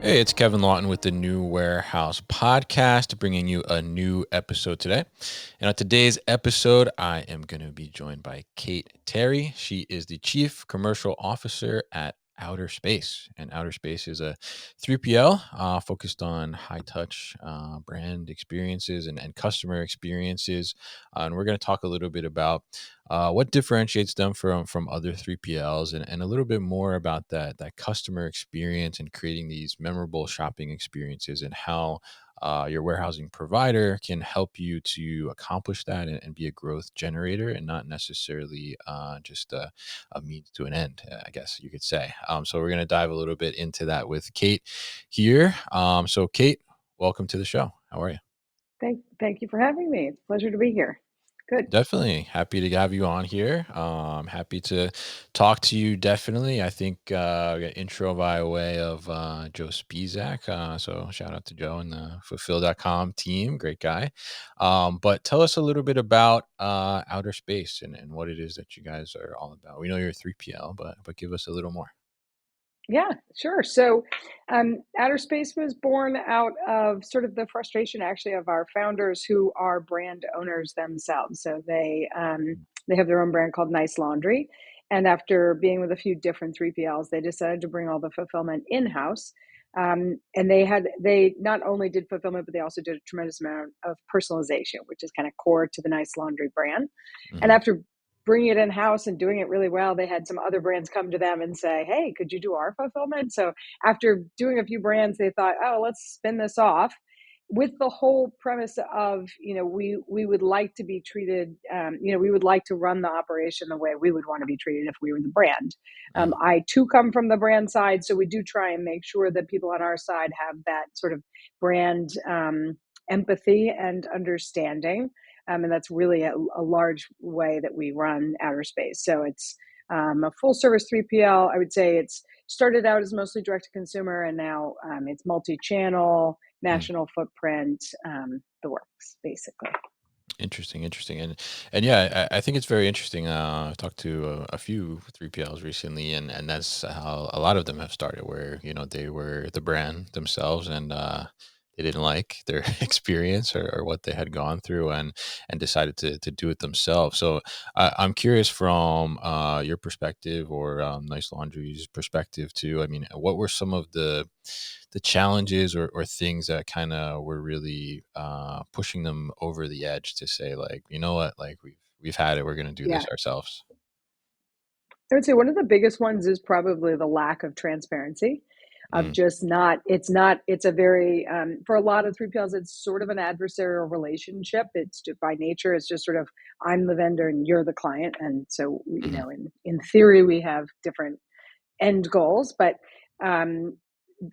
Hey, it's Kevin Lawton with the New Warehouse Podcast, bringing you a new episode today. And on today's episode, I am going to be joined by Kate Terry. She is the Chief Commercial Officer at Outerspace. And Outerspace is a 3PL focused on high touch brand experiences and customer experiences. And we're going to talk a little bit about what differentiates them from other 3PLs and a little bit more about that customer experience and creating these memorable shopping experiences and how your warehousing provider can help you to accomplish that and be a growth generator and not necessarily just a means to an end, I guess you could say. So we're going to dive a little bit into that with Kate here. So Kate, welcome to the show. How are you? Thank you for having me. It's a pleasure to be here. Good. Definitely happy to have you on here. Happy to talk to you. Definitely, I think we got intro via way of Joe Spizak. So shout out to Joe and the Fulfill.com team. Great guy. But tell us a little bit about Outer Space and what it is that you guys are all about. We know you're a 3PL, but give us a little more. Yeah, sure. So, Outer Space was born out of sort of the frustration, actually, of our founders who are brand owners themselves. So they have their own brand called Nice Laundry, and after being with a few different 3PLs, they decided to bring all the fulfillment in house. And they not only did fulfillment, but they also did a tremendous amount of personalization, which is kind of core to the Nice Laundry brand. And Hmm. after bringing it in house and doing it really well, they had some other brands come to them and say, "Hey, could you do our fulfillment?" So after doing a few brands, they thought, "Oh, let's spin this off." With the whole premise of, we would like to be treated, we would like to run the operation the way we would want to be treated if we were the brand. I too come from the brand side, so we do try and make sure that people on our side have that sort of brand empathy and understanding. And that's really a large way that we run Outer Space. So it's a full service 3PL. I would say it's started out as mostly direct to consumer, and now it's multi channel, national footprint, the works, basically. Interesting, and yeah, I think it's very interesting. I've talked to a few 3PLs recently, and that's how a lot of them have started. Where they were the brand themselves, and they didn't like their experience or what they had gone through, and decided to do it themselves. So I'm curious from your perspective or Nice Laundry's perspective too. I mean, what were some of the challenges or things that kind of were really pushing them over the edge to say like, you know what, like we've had it, we're going to do Yeah. this ourselves. I would say one of the biggest ones is probably the lack of transparency of Mm, just not, it's a very, for a lot of 3PLs, it's sort of an adversarial relationship. By nature, it's just sort of, I'm the vendor and you're the client. And so, mhm, in theory, we have different end goals, but um,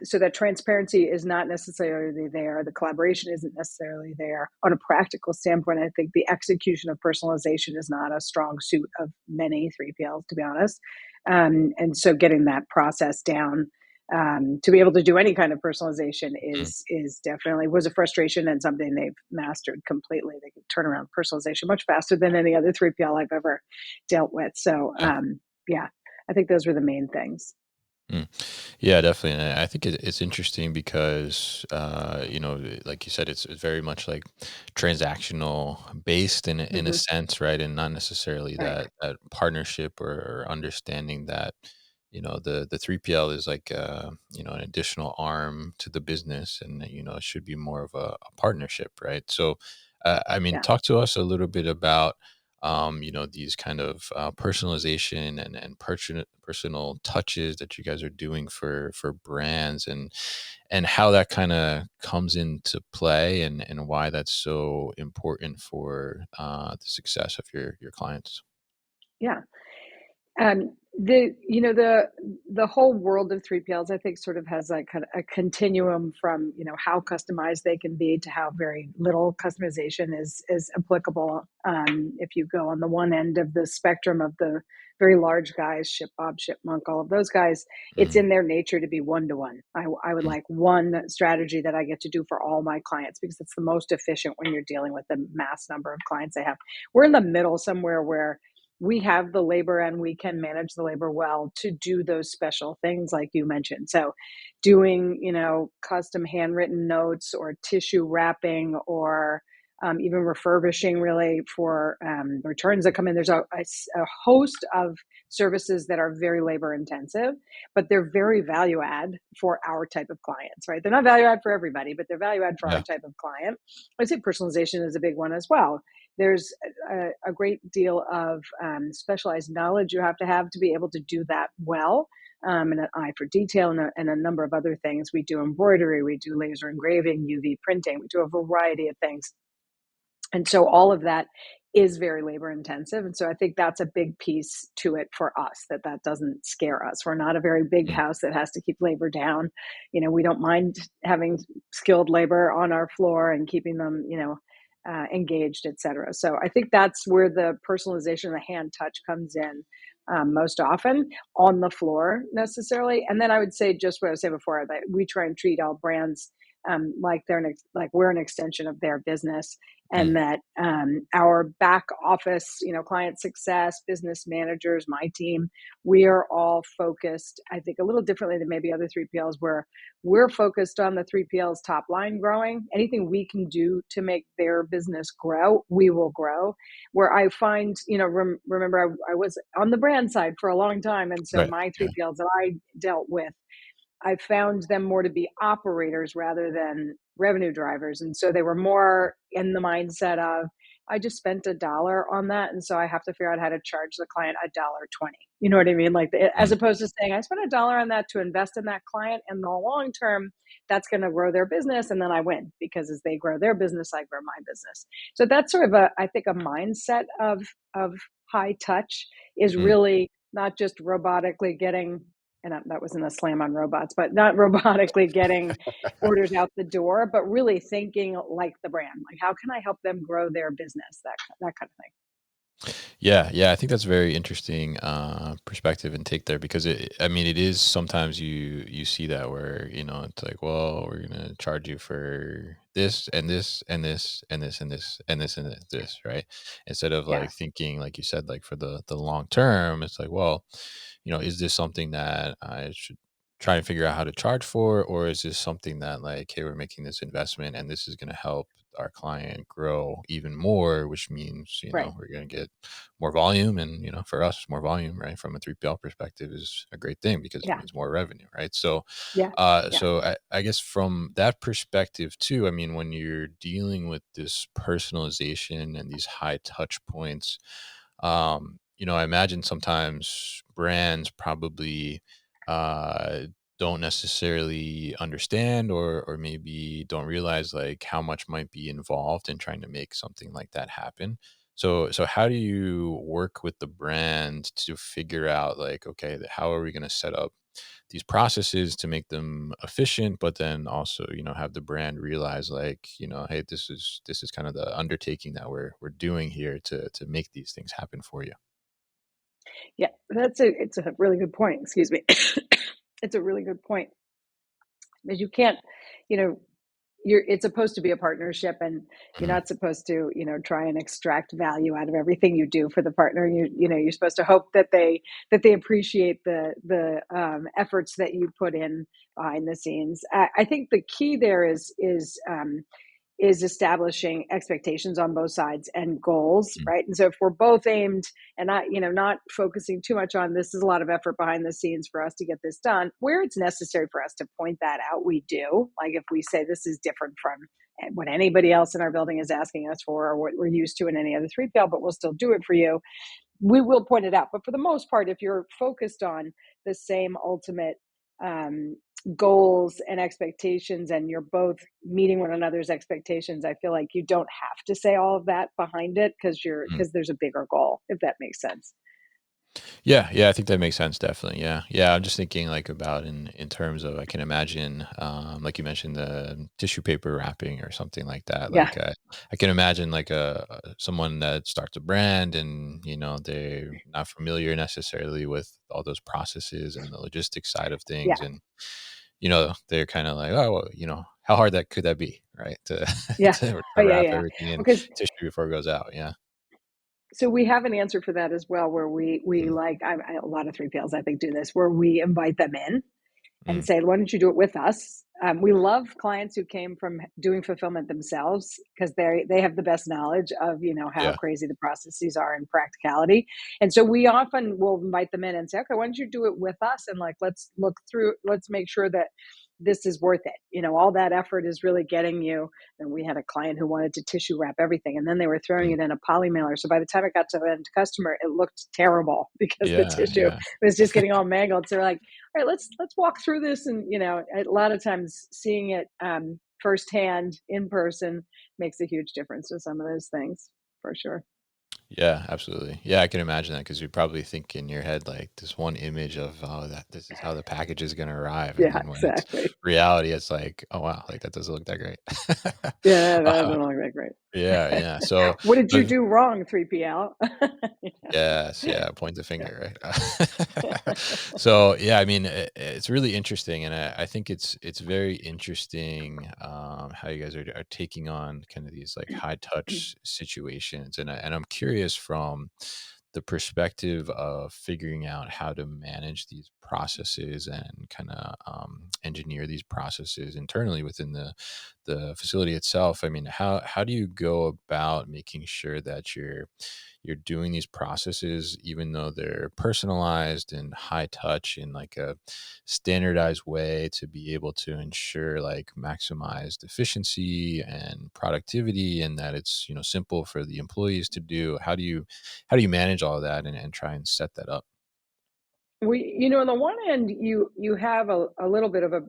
so that transparency is not necessarily there. The collaboration isn't necessarily there. On a practical standpoint, I think the execution of personalization is not a strong suit of many 3PLs, to be honest. And so getting that process down to be able to do any kind of personalization mm, is definitely was a frustration and something they've mastered completely. They can turn around personalization much faster than any other 3PL I've ever dealt with. So yeah. yeah, I think those were the main things. Mm. Yeah, definitely. And I think it's interesting because, like you said, it's very much like transactional based in a Hmm. sense, right? And not necessarily Right. that partnership or understanding that, the 3PL is like, an additional arm to the business and, it should be more of a partnership, right? So, I mean, Yeah. talk to us a little bit about these kind of personalization and personal touches that you guys are doing for brands and how that kind of comes into play and why that's so important for the success of your clients. Yeah. The whole world of 3PLs, I think, sort of has like kind of a continuum from how customized they can be to how very little customization is applicable. If you go on the one end of the spectrum of the very large guys, Ship Bob, Ship Monk, all of those guys, it's Mm, in their nature to be one to one. I would mm, like one strategy that I get to do for all my clients because it's the most efficient when you're dealing with the mass number of clients I have. We're in the middle somewhere where we have the labor and we can manage the labor well to do those special things like you mentioned. So doing, custom handwritten notes or tissue wrapping or even refurbishing really for returns that come in. There's a host of services that are very labor intensive, but they're very value add for our type of clients, right? They're not value add for everybody, but they're value add for our Yeah. type of client. I say personalization is a big one as well. There's a great deal of specialized knowledge you have to be able to do that well, and an eye for detail, and a number of other things. We do embroidery, we do laser engraving, UV printing, we do a variety of things. And so all of that is very labor intensive. And so I think that's a big piece to it for us, that doesn't scare us. We're not a very big Mm, house that has to keep labor down. We don't mind having skilled labor on our floor and keeping them, engaged, et cetera. So I think that's where the personalization, the hand touch comes in most often on the floor necessarily. And then I would say just what I was saying before, that we try and treat all brands like like we're an extension of their business, mm, and that our back office, client success, business managers, my team, we are all focused, I think, a little differently than maybe other 3PLs, where we're focused on the 3PL's top line growing. Anything we can do to make their business grow, we will grow. Where I find, remember, I was on the brand side for a long time. And so right. my Yeah. 3PLs that I dealt with, I found them more to be operators rather than revenue drivers. And so they were more in the mindset of, I just spent $1 on that. And so I have to figure out how to charge the client $1.20. You know what I mean? Like, as Mm, opposed to saying, I spent $1 on that to invest in that client. And in the long term, that's going to grow their business. And then I win, because as they grow their business, I grow my business. So that's sort of I think a mindset of high touch is mm. really not just robotically getting, and that wasn't a slam on robots, but not robotically getting orders out the door, but really thinking like the brand, like how can I help them grow their business, that kind of thing. Yeah, yeah, I think that's a very interesting perspective and take there because I mean, it is sometimes you see that where it's like, well, we're gonna charge you for this and this and this and this and this and this and this, right? Instead of Yeah, like thinking, like you said, like for the long term, it's like, well, is this something that I should try and figure out how to charge for, or is this something that like, hey, we're making this investment and this is gonna help our client grow even more, which means right. we're going to get more volume, and for us more volume, right, from a 3PL perspective is a great thing because it Yeah, means more revenue, right? So yeah, yeah, I guess from that perspective too, I mean, when you're dealing with this personalization and these high touch points, I imagine sometimes brands probably uh don't necessarily understand, or maybe don't realize like how much might be involved in trying to make something like that happen. So how do you work with the brand to figure out like, okay, how are we going to set up these processes to make them efficient, but then also have the brand realize like, hey, this is kind of the undertaking that we're doing here to make these things happen for you. yeah. It's a really good point. Excuse me. It's a really good point, because you can't, you know, it's supposed to be a partnership, and you're Mhm. not supposed to try and extract value out of everything you do for the partner. You're supposed to hope that they appreciate the efforts that you put in behind the scenes. I think the key there is establishing expectations on both sides and goals, Mm, right? And so if we're both aimed, and not focusing too much on, this is a lot of effort behind the scenes for us to get this done, where it's necessary for us to point that out, we do. Like if we say this is different from what anybody else in our building is asking us for, or what we're used to in any other 3PL, but we'll still do it for you, we will point it out. But for the most part, if you're focused on the same ultimate um, goals and expectations, and you're both meeting one another's expectations, I feel like you don't have to say all of that behind it, mm. because there's a bigger goal, if that makes sense. Yeah, yeah, I think that makes sense, definitely. Yeah, yeah. I'm just thinking like about in terms of, I can imagine, like you mentioned, the tissue paper wrapping or something like that. Yeah, Like I can imagine like someone that starts a brand, and they're not familiar necessarily with all those processes and the logistics side of things, yeah, and they're kind of like, oh, well, how hard that could that be, right? To yeah. to Oh yeah, wrap yeah. everything in Because tissue before it goes out. Yeah. So we have an answer for that as well, where we Mm, like a lot of 3PLs I think do this, where we invite them in and mm, say, why don't you do it with us? We love clients who came from doing fulfillment themselves because they have the best knowledge of how yeah. crazy the processes are in practicality. And so we often will invite them in and say, okay, why don't you do it with us, and like let's make sure that this is worth it. All that effort is really getting you. And we had a client who wanted to tissue wrap everything, and then they were throwing Mm, it in a poly mailer. So by the time it got to the end customer, it looked terrible because the yeah, tissue yeah. was just getting all mangled. So we're like, all right, let's walk through this. And a lot of times seeing it firsthand in person makes a huge difference with some of those things, for sure. Yeah, absolutely. Yeah, I can imagine that because you probably think in your head like this one image of, oh, that this is how the package is gonna arrive, and Yeah, then when it's exactly. reality, it's like, oh wow, like that doesn't look that great. Yeah, that uh, doesn't look that great. yeah, yeah. So, What did you but do wrong, 3PL? yes, Yeah. yeah, point the Yeah. finger, right? So, yeah, I mean, it's really interesting, and I think it's very interesting, how you guys are taking on kind of these, like, high touch situations, and I'm curious from the perspective of figuring out how to manage these processes and kinda, engineer these processes internally within the facility itself. I mean, how do you go about making sure that you're doing these processes even though they're personalized and high touch in like a standardized way to be able to ensure like maximized efficiency and productivity, and that it's simple for the employees to do? How do you manage all of that and try and set that up? On the one end, you have a little bit of a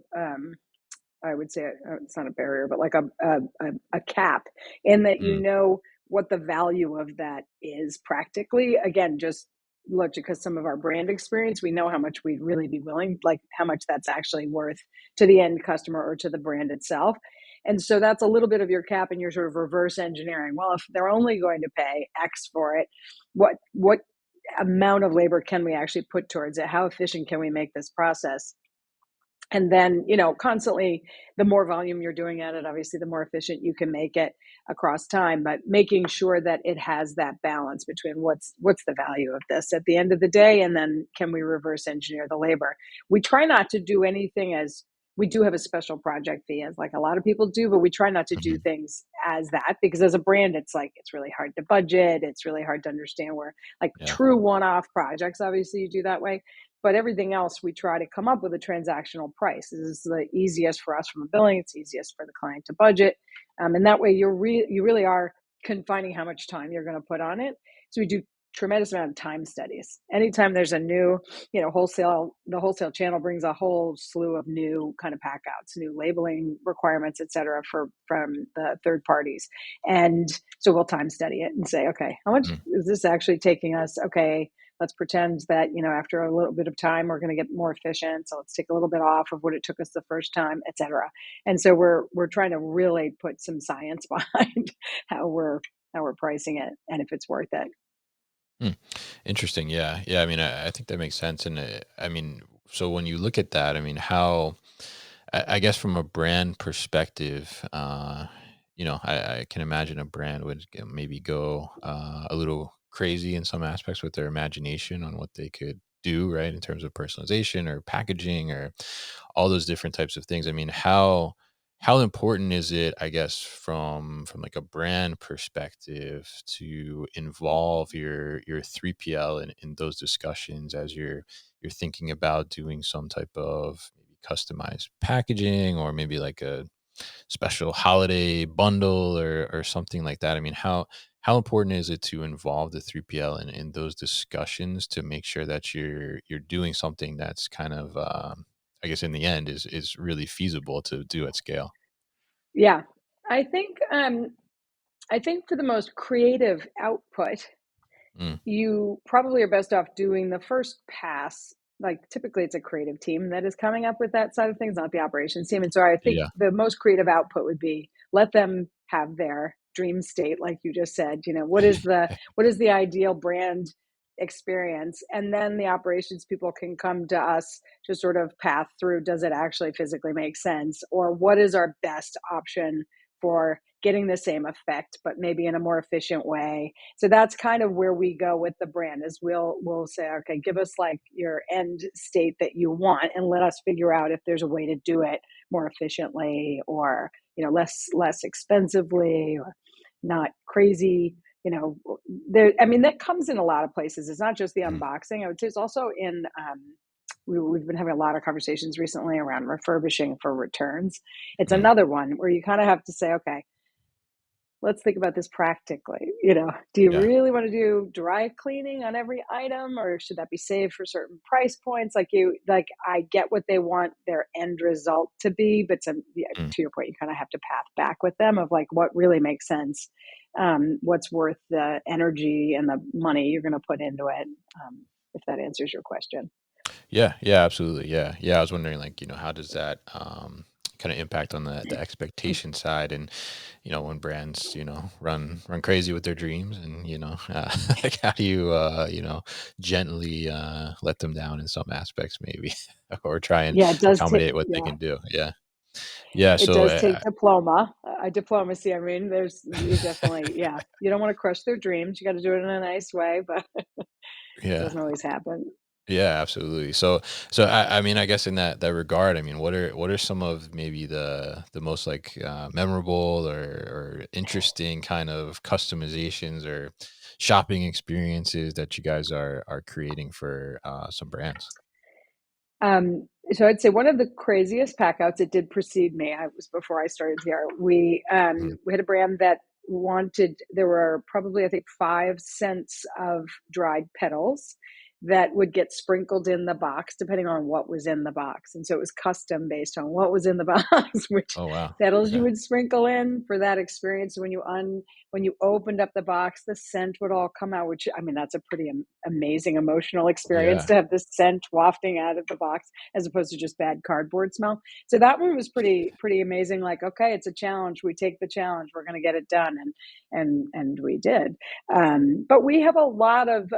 I would say it's not a barrier, but like a cap, in that Mm, what the value of that is practically. Again, just look, because some of our brand experience, we know how much we'd really be willing, like how much that's actually worth to the end customer or to the brand itself. And so that's a little bit of your cap, and you're sort of reverse engineering. Well, if they're only going to pay X for it, what amount of labor can we actually put towards it? How efficient can we make this process? And then constantly, the more volume you're doing at it, obviously the more efficient you can make it across time, but making sure that it has that balance between what's the value of this at the end of the day, and then can we reverse engineer the labor. We try not to do anything as we do have a special project fee, as like a lot of people do, but we try not to do mhm. things as that, because as a brand, it's like it's really hard to budget, it's really hard to understand where, like, Yeah. true one-off projects, obviously you do that way, but everything else, we try to come up with a transactional price. This is the easiest for us from a billing. It's easiest for the client to budget, and that way you really are confining how much time you're going to put on it. So we do tremendous amount of time studies. Anytime there's a new, the wholesale channel brings a whole slew of new kind of pack outs, new labeling requirements, et cetera, from the third parties. And so we'll time study it and say, okay, how much Mm. is this actually taking us? Okay, let's pretend that after a little bit of time we're going to get more efficient, so let's take a little bit off of what it took us the first time, etc. And so we're trying to really put some science behind how we're pricing it, and if it's worth it. Hmm. Interesting. Yeah. Yeah. I mean, I think that makes sense. And I mean, so when you look at that, I mean, I guess from a brand perspective, I can imagine a brand would maybe go a little crazy in some aspects with their imagination on what they could do, right, in terms of personalization or packaging or all those different types of things. I mean, how important is it, I guess, from like a brand perspective to involve your 3PL in those discussions as you're thinking about doing some type of maybe customized packaging or maybe like a special holiday bundle or something like that? I mean, how important is it to involve the 3PL in those discussions to make sure that you're doing something that's kind of I guess in the end is really feasible to do at scale? Yeah, I think for the most creative output, Mm, you probably are best off doing the first pass. Like, typically it's a creative team that is coming up with that side of things, not the operations team. And so I think yeah. the most creative output would be, let them have their dream state, like you just said. What is the ideal brand experience, and then the operations people can come to us to sort of path through, does it actually physically make sense, or what is our best option for getting the same effect, but maybe in a more efficient way. So that's kind of where we go with the brand is we'll say, okay, give us like your end state that you want and let us figure out if there's a way to do it more efficiently or, less expensively or not crazy. There, I mean, that comes in a lot of places. It's not just the Mhm. unboxing. I would say it's also in, we've been having a lot of conversations recently around refurbishing for returns. It's Mhm. another one where you kind of have to say, okay, let's think about this practically. Do you Yeah. really want to do dry cleaning on every item or should that be saved for certain price points? Like I get what they want their end result to be, but yeah, Mm. to your point, you kind of have to path back with them of like what really makes sense, what's worth the energy and the money you're going to put into it. If that answers your question. Yeah, yeah, absolutely. Yeah. Yeah, I was wondering like, how does that kind of impact on the expectation side and when brands, run crazy with their dreams and, like how do you gently let them down in some aspects maybe or try and Yeah, it does take accommodate what they yeah, can do. Yeah. Yeah, it so does take diplomacy. I mean, you definitely, yeah, you don't want to crush their dreams. You got to do it in a nice way, but it yeah. doesn't always happen. Yeah, absolutely. So I mean, I guess in that regard, I mean, what are some of maybe the most like memorable or interesting kind of customizations or shopping experiences that you guys are creating for some brands? So I'd say one of the craziest packouts, it did precede me. I was before I started here. Mhm. We had a brand that wanted there were probably I think 5 cents of dried petals that would get sprinkled in the box depending on what was in the box. And so it was custom based on what was in the box, which Oh wow. petals you Okay. would sprinkle in for that experience. When you opened up the box, the scent would all come out, which I mean, that's a pretty amazing emotional experience Yeah. to have this scent wafting out of the box as opposed to just bad cardboard smell. So that one was pretty amazing. Like, okay, it's a challenge. We take the challenge. We're going to get it done, and we did. But we have a lot of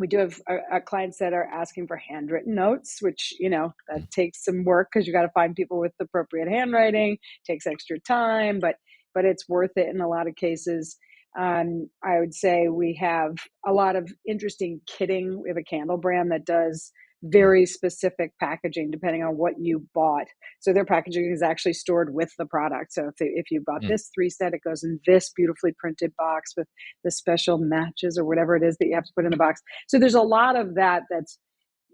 we do have clients that are asking for handwritten notes, which that Mm. takes some work because you got to find people with appropriate handwriting. Takes extra time, but it's worth it in a lot of cases. I would say we have a lot of interesting kitting. We have a candle brand that does Mm. very specific packaging depending on what you bought. So their packaging is actually stored with the product. So if you bought Mm. this 3 set, it goes in this beautifully printed box with the special matches or whatever it is that you have to put in the box. So there's a lot of that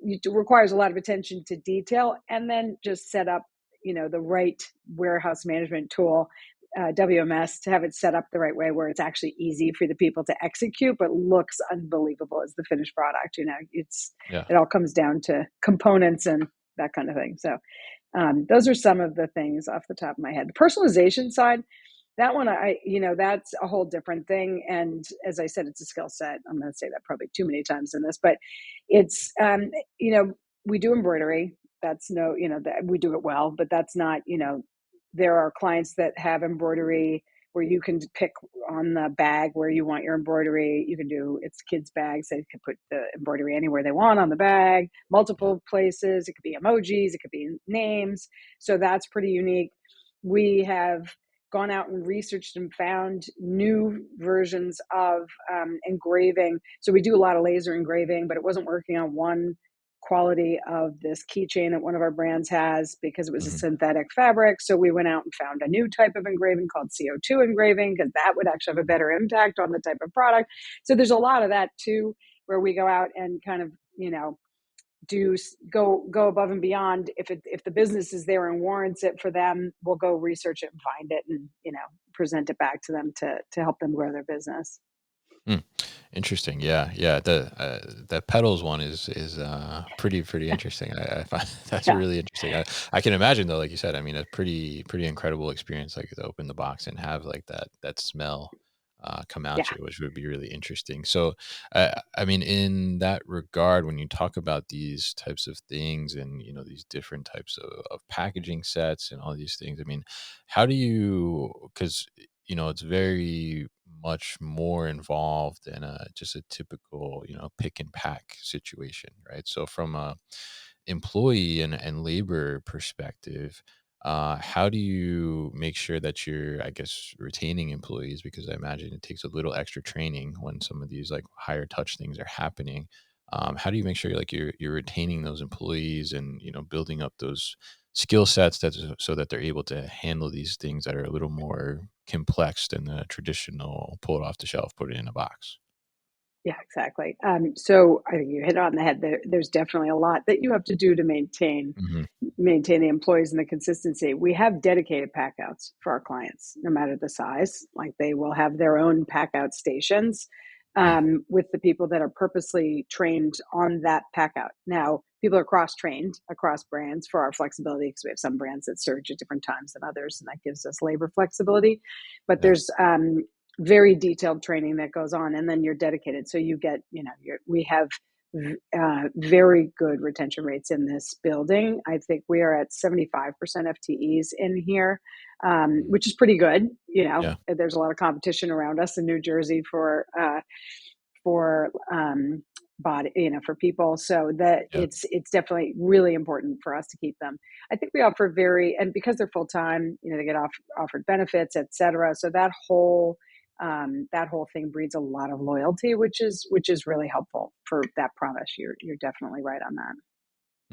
it requires a lot of attention to detail and then just set up, the right warehouse management tool, WMS, to have it set up the right way where it's actually easy for the people to execute, but looks unbelievable as the finished product. Yeah. It all comes down to components and that kind of thing. So those are some of the things off the top of my head. The personalization side, that one, that's a whole different thing. And as I said, it's a skill set. I'm going to say that probably too many times in this, but it's, we do embroidery. That's no, that we do it well, but that's not, there are clients that have embroidery where you can pick on the bag where you want your embroidery. You can do it's kids' bags. They can put the embroidery anywhere they want on the bag, Yeah. multiple places. It could be emojis, it could be names. So that's pretty unique. We have gone out and researched and found new versions of engraving. So we do a lot of laser engraving, but it wasn't working on one quality of this keychain that one of our brands has because it was a Mhm. synthetic fabric. So we went out and found a new type of engraving called CO2 engraving because that would actually have a better impact on the type of product. So there's a lot of that too, where we go out and kind of, go above and beyond. If the business is there and warrants it for them, we'll go research it and find it and present it back to them to help them grow their business. Mm. Interesting. Yeah, yeah. The pedals one is pretty interesting. I find that's Yeah, really interesting. I can imagine though, like you said, I mean, a pretty incredible experience, like to open the box and have like that smell come yeah. out you, which would be really interesting. So, I mean, in that regard, when you talk about these types of things and these different types of packaging sets and all these things, I mean, how do you? Because it's very much more involved than just a typical, pick and pack situation, right? So from a employee and labor perspective, how do you make sure that you're, I guess, retaining employees? Because I imagine it takes a little extra training when some of these like higher touch things are happening. How do you make sure like you're retaining those employees and building up those skill sets so that they're able to handle these things that are a little more complex than the traditional pull it off the shelf, put it in a box? Yeah, exactly. So I think you hit it on the head. There's definitely a lot that you have to do to Hmm. maintain the employees and the consistency. We have dedicated packouts for our clients, no matter the size. Like they will have their own packout stations Mm. with the people that are purposely trained on that packout. Now, people are cross trained across brands for our flexibility because we have some brands that surge at different times than others, and that gives us labor flexibility. But Yeah. there's very detailed training that goes on, and then you're dedicated. So you get, we have very good retention rates in this building. I think we are at 75% FTEs in here, Mm. which is pretty good. Yeah. There's a lot of competition around us in New Jersey for body, for people. So that Yeah. it's definitely really important for us to keep them. I think we offer and because they're full time, they get offered benefits, et cetera. So that whole thing breeds a lot of loyalty, which is really helpful for that promise. You're definitely right on that.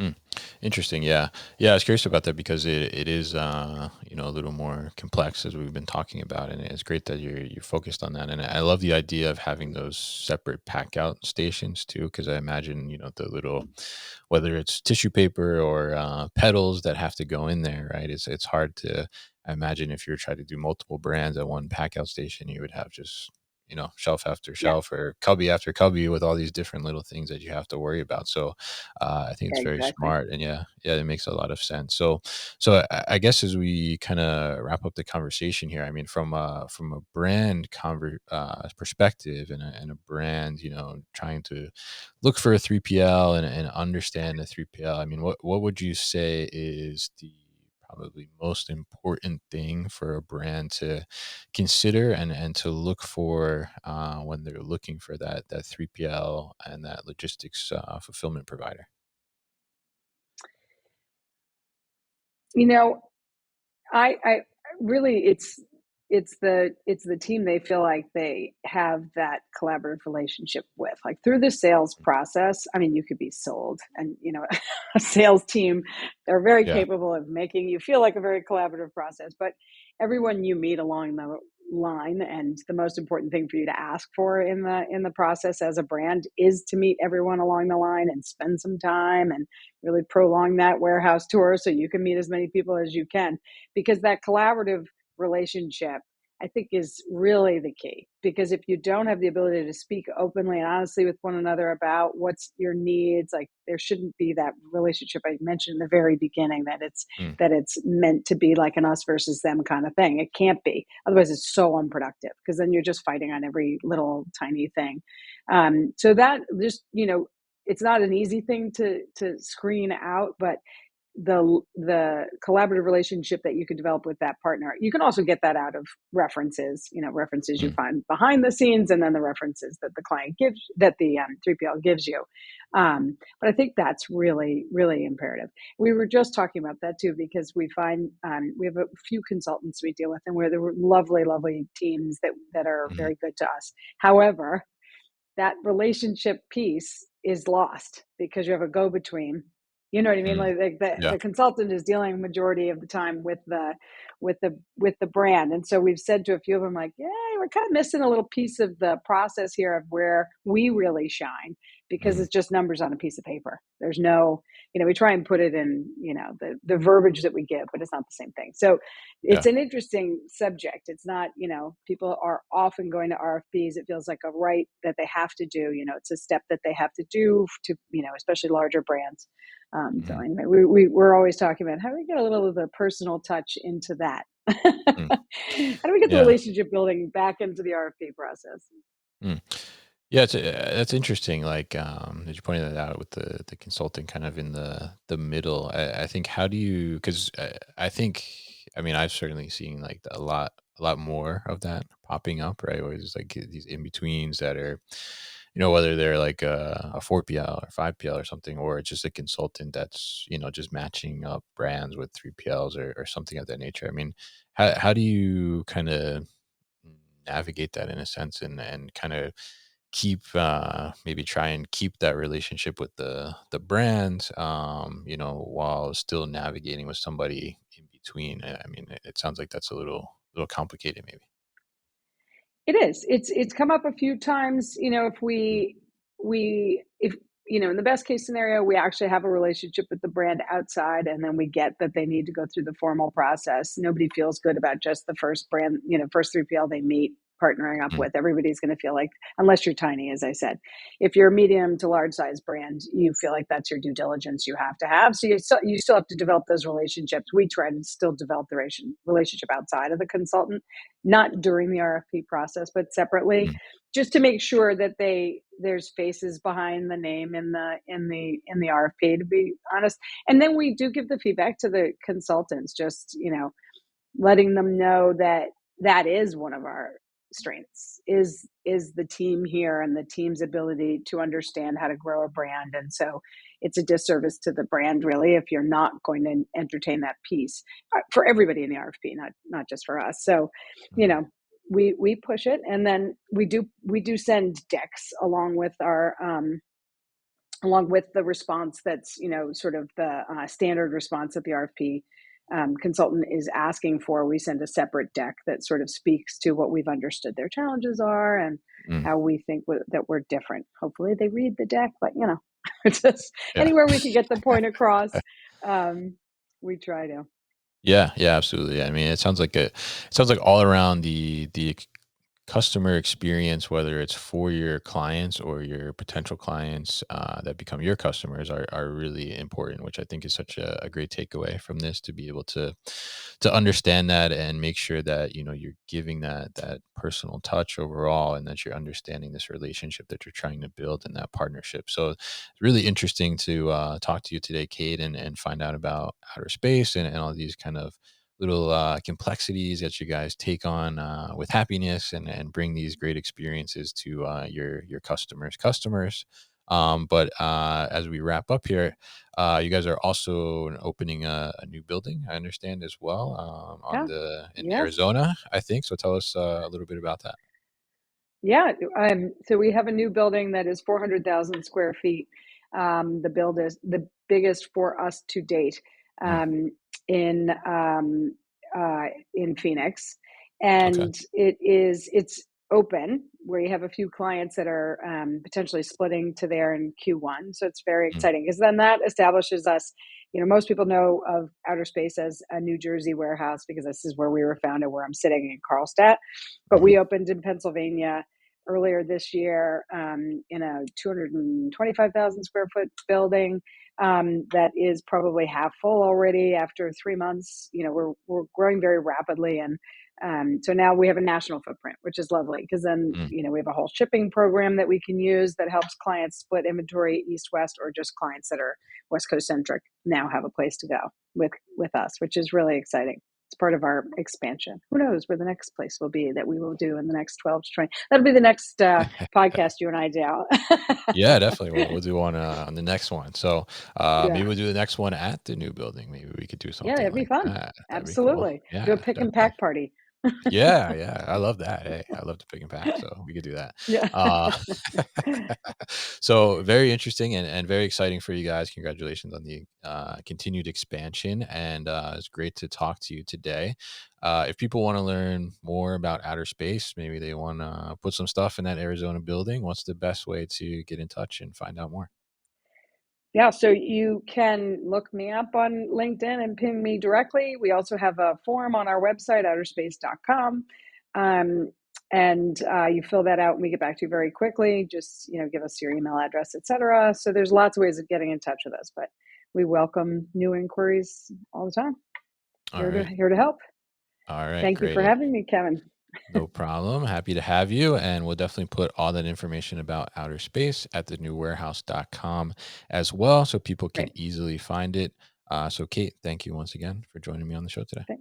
Mm. Interesting. Yeah. Yeah. I was curious about that because it is, a little more complex as we've been talking about. And it's great that you're focused on that. And I love the idea of having those separate pack out stations too, because I imagine, the little, whether it's tissue paper or pedals that have to go in there, right? It's hard to I imagine if you're trying to do multiple brands at one pack out station, you would have just, shelf after Yeah, shelf or cubby after cubby with all these different little things that you have to worry about. So, I think it's very exactly. smart, and yeah, it makes a lot of sense. So I guess as we kind of wrap up the conversation here, I mean, from a brand perspective and a brand, trying to look for a 3PL and understand the 3PL. I mean, what would you say is the probably most important thing for a brand to consider and to look for when they're looking for that 3PL and that logistics fulfillment provider? You know, I really it's the team they feel like they have that collaborative relationship with. Like through the sales process, I mean, you could be sold and a sales team, they're very Yeah. capable of making you feel like a very collaborative process, but everyone you meet along the line, and the most important thing for you to ask for in the process as a brand is to meet everyone along the line and spend some time and really prolong that warehouse tour so you can meet as many people as you can, because that collaborative relationship, I think, is really the key. Because if you don't have the ability to speak openly and honestly with one another about what's your needs, like there shouldn't be that relationship I mentioned in the very beginning, Mm. that it's meant to be like an us versus them kind of thing. It can't be. Otherwise, it's so unproductive because then you're just fighting on every little tiny thing. So that just, it's not an easy thing to screen out, but the collaborative relationship that you can develop with that partner, you can also get that out of references you Mm. find behind the scenes, and then the references that the client gives, that the 3PL gives you. But I think that's really really imperative. We were just talking about that too, because we find we have a few consultants we deal with, and we're the lovely lovely teams that are Mhm. very good to us. However, that relationship piece is lost because you have a go between. You know what I mean? Mm. Like Yeah. the consultant is dealing majority of the time with the brand, and so we've said to a few of them like, yeah, we're kind of missing a little piece of the process here of where we really shine, because Mm. it's just numbers on a piece of paper. There's no, we try and put it in, the verbiage that we give, but it's not the same thing. So Yeah. it's an interesting subject. It's not, people are often going to RFPs. It feels like a right that they have to do. It's a step that they have to do to, especially larger brands. So Mhm. anyway, we're always talking about how do we get a little of the personal touch into that. Mm. How do we get the Yeah. relationship building back into the RFP process? Mm. Yeah, that's interesting. Like, as you pointed that out with the consulting kind of in the middle. I think how do you? Because I think I mean I've certainly seen like a lot more of that popping up, right? Where there's like these in betweens that are whether they're like a 4PL or 5PL or something, or it's just a consultant that's, just matching up brands with 3PLs or something of that nature. I mean, how do you kind of navigate that in a sense, and kind of maybe try and keep that relationship with the brand, while still navigating with somebody in between? I mean, it sounds like that's a little complicated, maybe. It is. It's come up a few times, if Mm, if in the best case scenario, we actually have a relationship with the brand outside, and then we get that they need to go through the formal process. Nobody feels good about just the first brand, first 3PL they meet partnering up mm, with. Everybody's going to feel like, unless you're tiny, as I said, if you're a medium to large size brand, you feel like that's your due diligence you have to have. So you still have to develop those relationships. We try to still develop the relationship outside of the consultant, not during the RFP process, but separately, mm, just to make sure that there's faces behind the name in the RFP, to be honest. And then we do give the feedback to the consultants, just letting them know that that is one of our strengths, is the team here and the team's ability to understand how to grow a brand. And so it's a disservice to the brand, really, if you're not going to entertain that piece, for everybody in the RFP, not just for us. So you mm, know we push it, and then we do send decks along with the response, that's sort of the standard response that the RFP consultant is asking for. We send a separate deck that sort of speaks to what we've understood their challenges are, and mm. how we think that we're different. Hopefully, they read the deck, but it's just Yeah. anywhere we can get the point across. Um, we try to. Yeah, yeah, absolutely. I mean, it sounds like all around the customer experience, whether it's for your clients or your potential clients that become your customers, are really important, which I think is such a great takeaway from this, to be able to understand that and make sure that you're giving that personal touch overall, and that you're understanding this relationship that you're trying to build in that partnership. So it's really interesting to talk to you today, Kate, and find out about outer space, and all these kind of little complexities that you guys take on with happiness, and bring these great experiences to your customers. But as we wrap up here, you guys are also opening a new building, I understand, as well, Yeah. in Yes. Arizona, I think. So tell us a little bit about that. Yeah, so we have a new building that is 400,000 square feet. The build is the biggest for us to date, Mm, um, in in Phoenix, okay. and it's open. We have a few clients that are potentially splitting to there in Q1, so it's very Mm, exciting, because then that establishes us. Most people know of Outer Space as a New Jersey warehouse, because this is where we were founded, where I'm sitting in Carlstadt. But mhm, we opened in Pennsylvania earlier this year, in a 225,000 square foot building, that is probably half full already after 3 months. We're growing very rapidly, and so now we have a national footprint, which is lovely, because then mm. we have a whole shipping program that we can use that helps clients split inventory east west, or just clients that are West Coast centric now have a place to go with us, which is really exciting. It's part of our expansion. Who knows where the next place will be that we will do in the next 12 to 20. That'll be the next podcast you and I do. Yeah, definitely. We'll do one on the next one. So Yeah. maybe we'll do the next one at the new building. Maybe we could do Yeah, something it'd be like fun. that. That'd be cool. Absolutely. Do a Yeah, pick and definitely. pack party. Yeah, yeah, I love that. Hey, I love to pick and pack, so we could do that. Yeah. Uh, so very interesting, and very exciting for you guys. Congratulations on the continued expansion, and it's great to talk to you today. If people want to learn more about outer space, maybe they want to put some stuff in that Arizona building, what's the best way to get in touch and find out more? Yeah, so you can look me up on LinkedIn and ping me directly. We also have a form on our website, outerspace.com. Um, and you fill that out, and we get back to you very quickly. Just, give us your email address, etc. So there's lots of ways of getting in touch with us, but we welcome new inquiries all the time. All Here to right. here to help. All right, Thank you for great. having me, Kevin. No problem. Happy to have you. And we'll definitely put all that information about outer space at thenewwarehouse.com as well, so people can Great. easily find it. So, Kate, thank you once again for joining me on the show today.